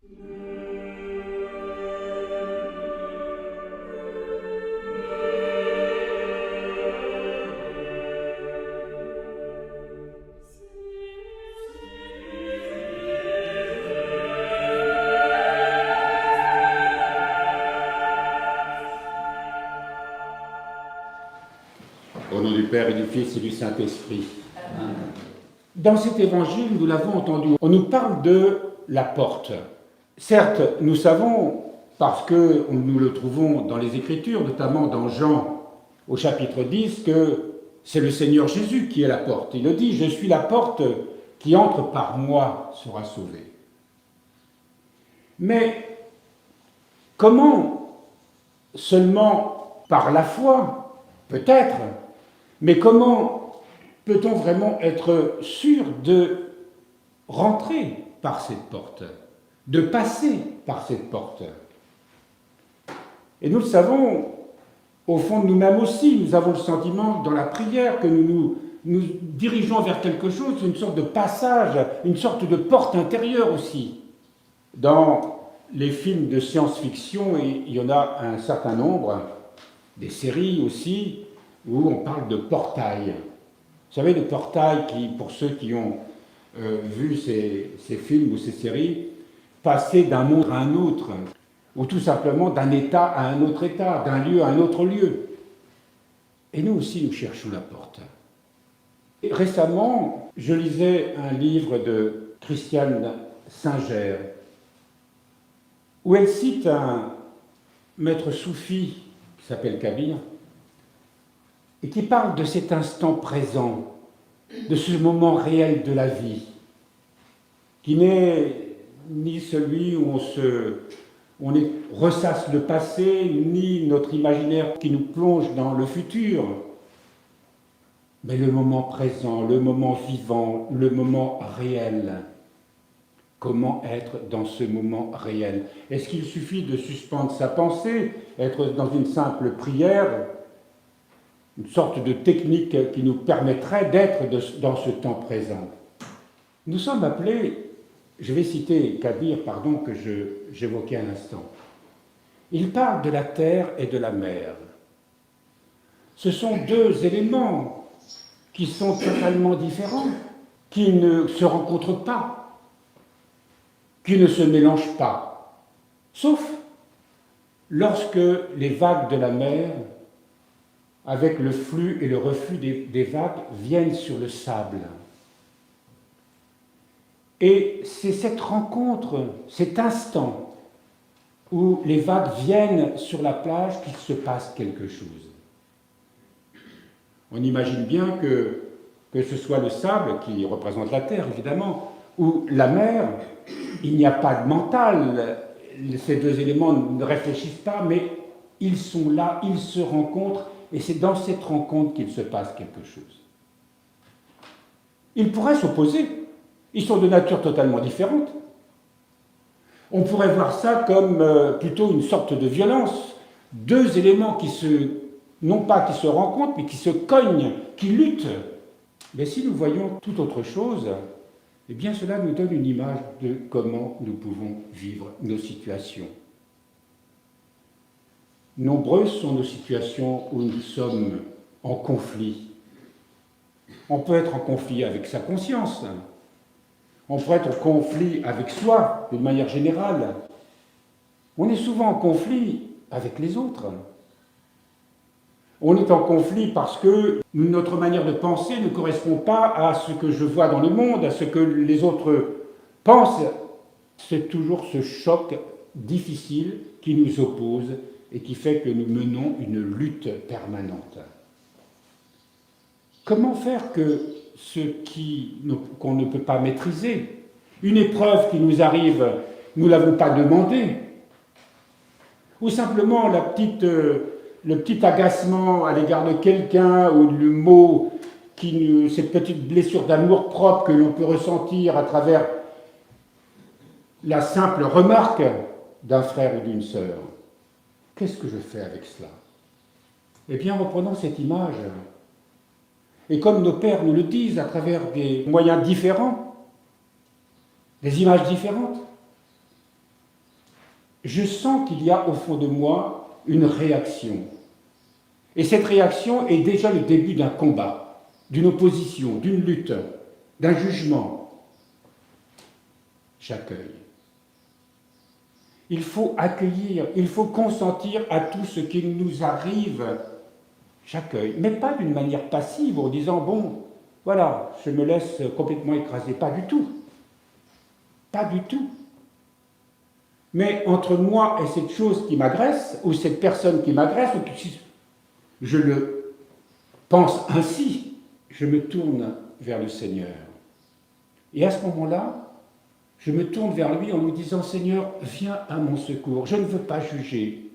Au nom du Père et du Fils et du Saint-Esprit. Dans cet évangile, nous l'avons entendu, on nous parle de la porte. Certes, nous savons, parce que nous le trouvons dans les Écritures, notamment dans Jean au chapitre 10, que c'est le Seigneur Jésus qui est la porte. Il le dit, je suis la porte, qui entre par moi sera sauvé. Mais comment seulement par la foi, peut-être, mais comment peut-on vraiment être sûr de rentrer par cette porte, de passer par cette porte? Et nous le savons, au fond de nous-mêmes aussi, nous avons le sentiment dans la prière que nous dirigeons vers quelque chose, une sorte de passage, une sorte de porte intérieure aussi. Dans les films de science-fiction, il y en a un certain nombre, des séries aussi, où on parle de portail. Vous savez, le portail qui, pour ceux qui ont vu ces films ou ces séries, passer d'un monde à un autre, ou tout simplement d'un état à un autre état, d'un lieu à un autre lieu. Et nous aussi, nous cherchons la porte. Et récemment, je lisais un livre de Christiane Singer, où elle cite un maître soufi qui s'appelle Kabir, et qui parle de cet instant présent, de ce moment réel de la vie, qui n'est ni celui où on ressasse le passé, ni notre imaginaire qui nous plonge dans le futur, mais le moment présent, le moment vivant, le moment réel. Comment être dans ce moment réel? Est-ce qu'il suffit de suspendre sa pensée, être dans une simple prière, une sorte de technique qui nous permettrait d'être dans ce temps présent? Nous sommes appelés, je vais citer Kabir, que j'évoquais un instant. Il parle de la terre et de la mer. Ce sont deux éléments qui sont totalement différents, qui ne se rencontrent pas, qui ne se mélangent pas, sauf lorsque les vagues de la mer, avec le flux et le reflux des vagues, viennent sur le sable. Et c'est cette rencontre, cet instant, où les vagues viennent sur la plage qu'il se passe quelque chose. On imagine bien que ce soit le sable, qui représente la terre évidemment, ou la mer, il n'y a pas de mental, ces deux éléments ne réfléchissent pas, mais ils sont là, ils se rencontrent, et c'est dans cette rencontre qu'il se passe quelque chose. Ils pourraient s'opposer, ils sont de nature totalement différente. On pourrait voir ça comme plutôt une sorte de violence, deux éléments non pas qui se rencontrent, mais qui se cognent, qui luttent. Mais si nous voyons tout autre chose, eh bien cela nous donne une image de comment nous pouvons vivre nos situations. Nombreuses sont nos situations où nous sommes en conflit. On peut être en conflit avec sa conscience, on peut être en conflit avec soi, d'une manière générale. On est souvent en conflit avec les autres. On est en conflit parce que notre manière de penser ne correspond pas à ce que je vois dans le monde, à ce que les autres pensent. C'est toujours ce choc difficile qui nous oppose et qui fait que nous menons une lutte permanente. Comment faire que ce qu'on ne peut pas maîtriser, une épreuve qui nous arrive, nous ne l'avons pas demandé, ou simplement le petit agacement à l'égard de quelqu'un, ou le mot, cette petite blessure d'amour-propre que l'on peut ressentir à travers la simple remarque d'un frère ou d'une sœur. Qu'est-ce que je fais avec cela? Eh bien, reprenons cette image. Et comme nos pères nous le disent à travers des moyens différents, des images différentes, je sens qu'il y a au fond de moi une réaction. Et cette réaction est déjà le début d'un combat, d'une opposition, d'une lutte, d'un jugement. J'accueille. Il faut accueillir, il faut consentir à tout ce qui nous arrive. J'accueille, mais pas d'une manière passive en disant, bon, voilà, je me laisse complètement écraser. Pas du tout. Pas du tout. Mais entre moi et cette chose qui m'agresse, ou cette personne qui m'agresse, ou si je le pense ainsi, je me tourne vers le Seigneur. Et à ce moment-là, je me tourne vers lui en lui disant, Seigneur, viens à mon secours. Je ne veux pas juger.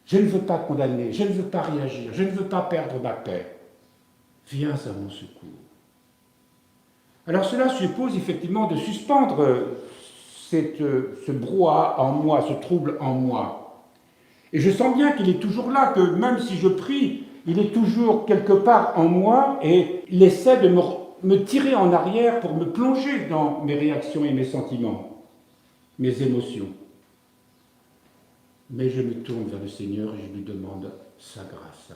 Je ne veux pas condamner. Je ne veux pas réagir. Je ne veux pas perdre ma paix. Viens à mon secours. Alors cela suppose effectivement de suspendre ce brouhaha en moi, ce trouble en moi. Et je sens bien qu'il est toujours là, que même si je prie, il est toujours quelque part en moi et il essaie de me tirer en arrière pour me plonger dans mes réactions et mes sentiments, mes émotions. Mais je me tourne vers le Seigneur et je lui demande sa grâce.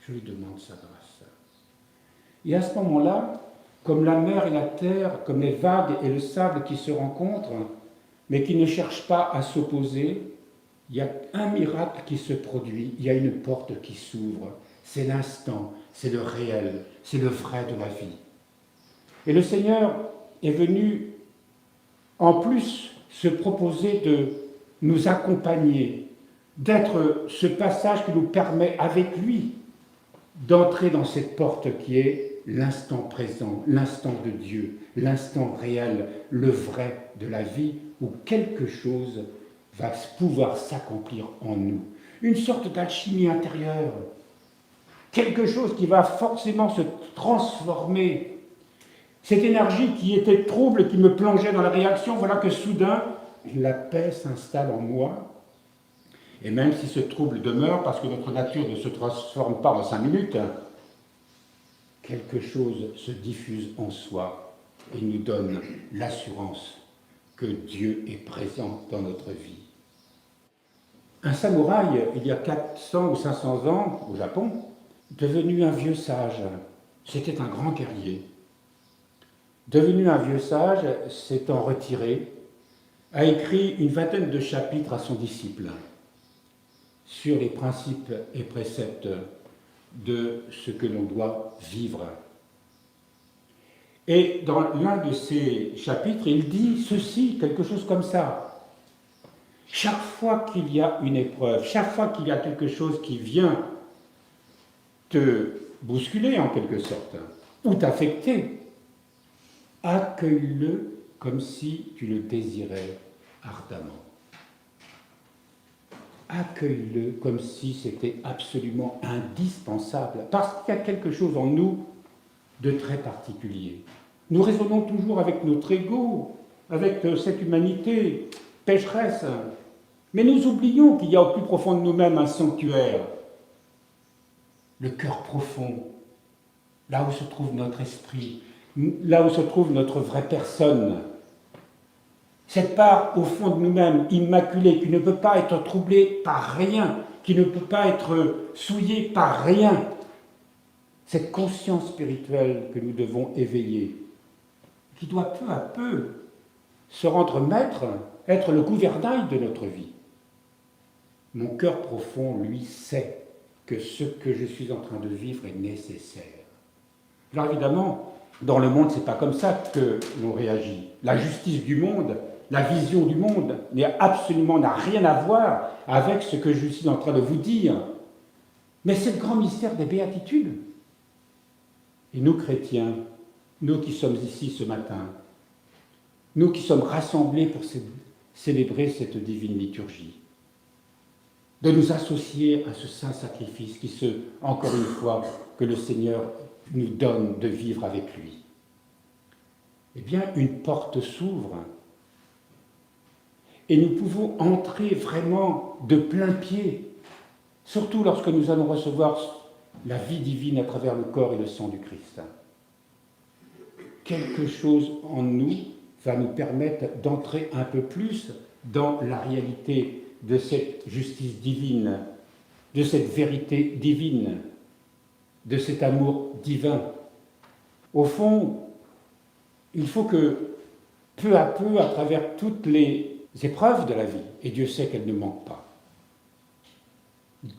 Je lui demande sa grâce. Et à ce moment-là, comme la mer et la terre, comme les vagues et le sable qui se rencontrent, mais qui ne cherchent pas à s'opposer, il y a un miracle qui se produit, il y a une porte qui s'ouvre. C'est l'instant, c'est le réel, c'est le vrai de la vie. Et le Seigneur est venu, en plus, se proposer de nous accompagner, d'être ce passage qui nous permet, avec lui, d'entrer dans cette porte qui est l'instant présent, l'instant de Dieu, l'instant réel, le vrai de la vie, où quelque chose va pouvoir s'accomplir en nous. Une sorte d'alchimie intérieure, quelque chose qui va forcément se transformer. Cette énergie qui était trouble, qui me plongeait dans la réaction, voilà que soudain, la paix s'installe en moi. Et même si ce trouble demeure, parce que notre nature ne se transforme pas en 5 minutes, quelque chose se diffuse en soi et nous donne l'assurance que Dieu est présent dans notre vie. Un samouraï, il y a 400 ou 500 ans, au Japon, devenu un vieux sage, c'était un grand guerrier. Devenu un vieux sage, s'étant retiré, a écrit une vingtaine de chapitres à son disciple sur les principes et préceptes de ce que l'on doit vivre. Et dans l'un de ces chapitres, il dit ceci, quelque chose comme ça. Chaque fois qu'il y a une épreuve, chaque fois qu'il y a quelque chose qui vient te bousculer en quelque sorte, ou t'affecter, accueille-le comme si tu le désirais ardemment. Accueille-le comme si c'était absolument indispensable, parce qu'il y a quelque chose en nous de très particulier. Nous raisonnons toujours avec notre ego, avec cette humanité pécheresse, mais nous oublions qu'il y a au plus profond de nous-mêmes un sanctuaire, le cœur profond, là où se trouve notre esprit, là où se trouve notre vraie personne. Cette part au fond de nous-mêmes, immaculée, qui ne peut pas être troublée par rien, qui ne peut pas être souillée par rien. Cette conscience spirituelle que nous devons éveiller, qui doit peu à peu se rendre maître, être le gouvernail de notre vie. Mon cœur profond, lui, sait que ce que je suis en train de vivre est nécessaire. Alors évidemment, dans le monde, ce n'est pas comme ça que l'on réagit. La justice du monde, la vision du monde n'a rien à voir avec ce que je suis en train de vous dire. Mais c'est le grand mystère des béatitudes. Et nous, chrétiens, nous qui sommes ici ce matin, nous qui sommes rassemblés pour célébrer cette divine liturgie, de nous associer à ce saint sacrifice encore une fois, que le Seigneur nous donne de vivre avec lui. Eh bien, une porte s'ouvre et nous pouvons entrer vraiment de plein pied, surtout lorsque nous allons recevoir la vie divine à travers le corps et le sang du Christ. Quelque chose en nous va nous permettre d'entrer un peu plus dans la réalité de cette justice divine, de cette vérité divine, de cet amour divin. Au fond, il faut que, peu à peu, à travers toutes les épreuves de la vie, et Dieu sait qu'elles ne manquent pas,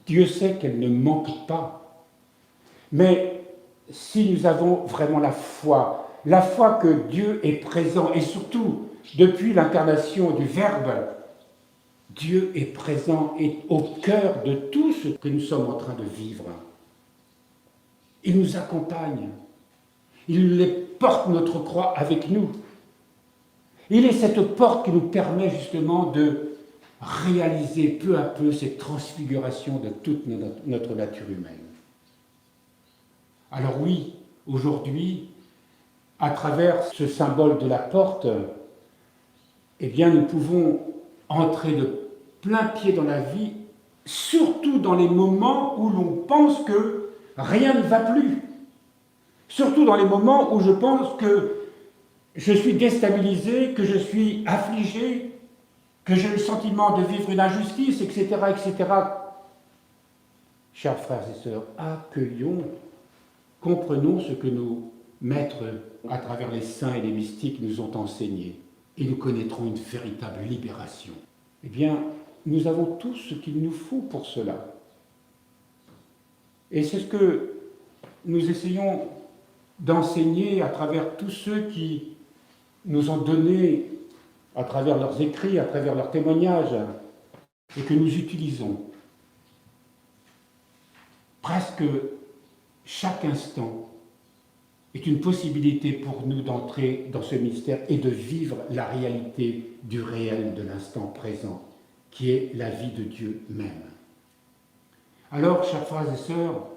Dieu sait qu'elles ne manquent pas, mais si nous avons vraiment la foi que Dieu est présent, et surtout, depuis l'incarnation du Verbe, Dieu est présent et au cœur de tout ce que nous sommes en train de vivre. Il nous accompagne. Il porte notre croix avec nous. Il est cette porte qui nous permet justement de réaliser peu à peu cette transfiguration de toute notre nature humaine. Alors oui, aujourd'hui, à travers ce symbole de la porte, eh bien, nous pouvons entrer de plein pied dans la vie, surtout dans les moments où l'on pense que rien ne va plus. Surtout dans les moments où je pense que je suis déstabilisé, que je suis affligé, que j'ai le sentiment de vivre une injustice, etc., etc. Chers frères et sœurs, accueillons, comprenons ce que nos maîtres, à travers les saints et les mystiques, nous ont enseigné, et nous connaîtrons une véritable libération. Eh bien, nous avons tout ce qu'il nous faut pour cela. Et c'est ce que nous essayons d'enseigner à travers tous ceux qui nous ont donné, à travers leurs écrits, à travers leurs témoignages, et que nous utilisons. Presque chaque instant est une possibilité pour nous d'entrer dans ce mystère et de vivre la réalité du réel de l'instant présent, qui est la vie de Dieu même. Alors, chers frères et sœurs,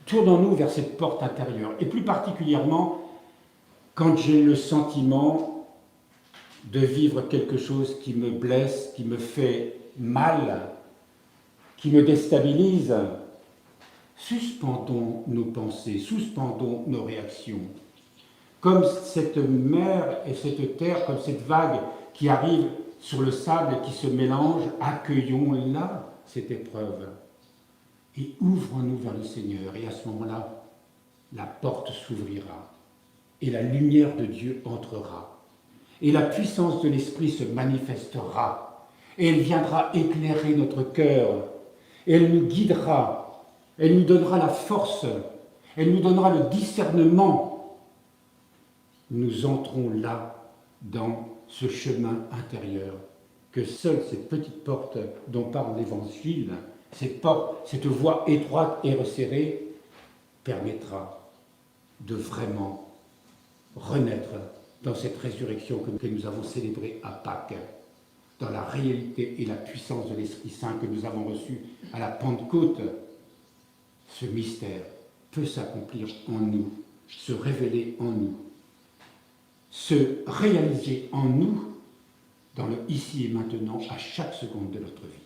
tournons-nous vers cette porte intérieure, et plus particulièrement quand j'ai le sentiment de vivre quelque chose qui me blesse, qui me fait mal, qui me déstabilise. Suspendons nos pensées, suspendons nos réactions. Comme cette mer et cette terre, comme cette vague qui arrive sur le sable et qui se mélange, accueillons-la, cette épreuve. Et ouvrons-nous vers le Seigneur. Et à ce moment-là, la porte s'ouvrira. Et la lumière de Dieu entrera. Et la puissance de l'Esprit se manifestera. Et elle viendra éclairer notre cœur. Et elle nous guidera. Elle nous donnera la force. Elle nous donnera le discernement. Nous entrons là, dans ce chemin intérieur, que seule cette petite porte dont parle l'Évangile, cette porte, cette voie étroite et resserrée, permettra de vraiment renaître dans cette résurrection que nous avons célébrée à Pâques, dans la réalité et la puissance de l'Esprit Saint que nous avons reçu à la Pentecôte. Ce mystère peut s'accomplir en nous, se révéler en nous, se réaliser en nous dans le ici et maintenant à chaque seconde de notre vie.